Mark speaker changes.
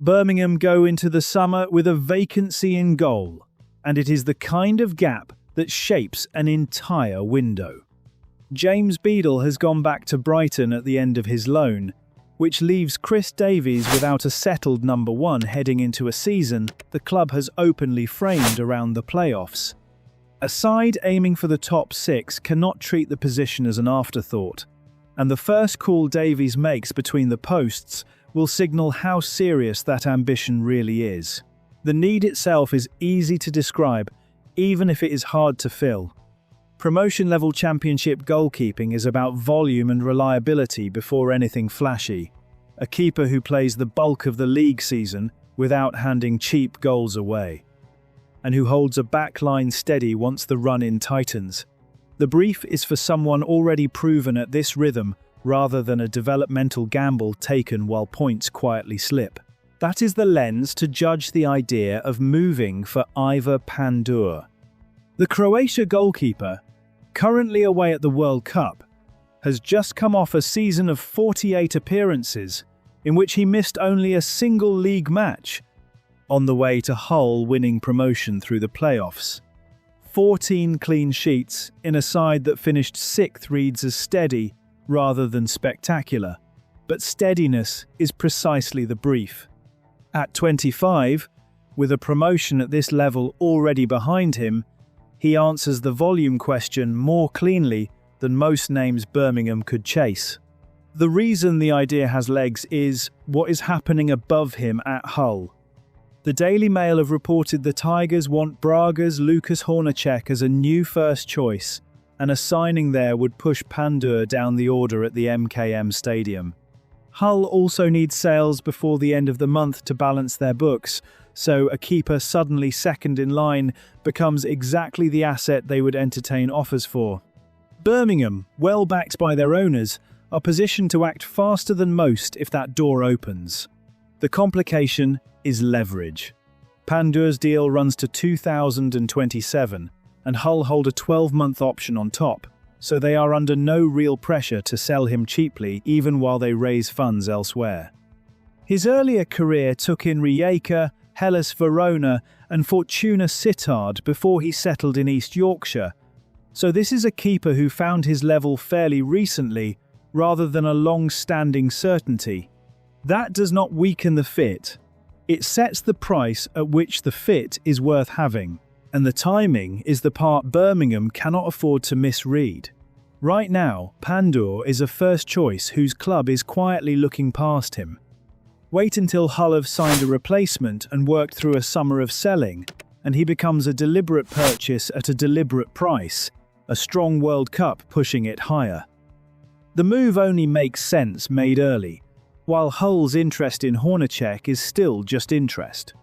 Speaker 1: Birmingham go into the summer with a vacancy in goal, and it is the kind of gap that shapes an entire window. James Beadle has gone back to Brighton at the end of his loan, which leaves Chris Davies without a settled number one heading into a season the club has openly framed around the playoffs. A side aiming for the top six cannot treat the position as an afterthought, and the first call Davies makes between the posts will signal how serious that ambition really is. The need itself is easy to describe, even if it is hard to fill. Promotion-level championship goalkeeping is about volume and reliability before anything flashy. A keeper who plays the bulk of the league season without handing cheap goals away, and who holds a backline steady once the run-in tightens. The brief is for someone already proven at this rhythm rather than a developmental gamble taken while points quietly slip. That is the lens to judge the idea of moving for Ivar Pandur. The Croatia goalkeeper, currently away at the World Cup, has just come off a season of 48 appearances in which he missed only a single league match, on the way to Hull winning promotion through the playoffs. 14 clean sheets in a side that finished 6th reads as steady rather than spectacular, but steadiness is precisely the brief. At 25, with a promotion at this level already behind him, he answers the volume question more cleanly than most names Birmingham could chase. The reason the idea has legs is what is happening above him at Hull. The Daily Mail have reported the Tigers want Braga's Lucas Hornacek as a new first choice, and a signing there would push Pandur down the order at the MKM Stadium. Hull also needs sales before the end of the month to balance their books, so a keeper suddenly second in line becomes exactly the asset they would entertain offers for. Birmingham, well backed by their owners, are positioned to act faster than most if that door opens. The complication is leverage. Pandur's deal runs to 2027, and Hull hold a 12-month option on top, so they are under no real pressure to sell him cheaply even while they raise funds elsewhere. His earlier career took in Rijeka, Hellas Verona and Fortuna Sittard before he settled in East Yorkshire, so this is a keeper who found his level fairly recently rather than a long-standing certainty. That does not weaken the fit. It sets the price at which the fit is worth having, and the timing is the part Birmingham cannot afford to misread. Right now, Pandur is a first choice whose club is quietly looking past him. Wait until Hull have signed a replacement and worked through a summer of selling, and he becomes a deliberate purchase at a deliberate price, a strong World Cup pushing it higher. The move only makes sense made early, while Hull's interest in Hornacek is still just interest.